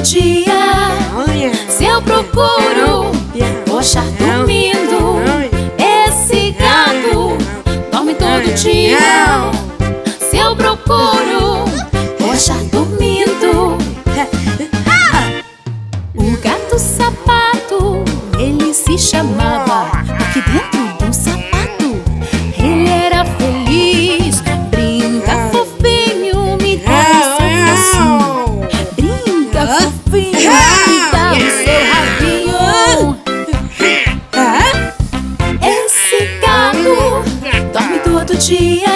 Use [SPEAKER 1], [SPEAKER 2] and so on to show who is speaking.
[SPEAKER 1] dia. Se eu procuro, vou achar dormindo. Esse gato dorme todo dia. Se eu procuro, vou achar dormindo. O gato sapato, ele se chamava. Aqui dentro do sapato ele era feliz. Brinca fofinho, me dá o seu focinho. Brinca fofinho, me dá o seu rabinho. Esse gato dorme todo dia.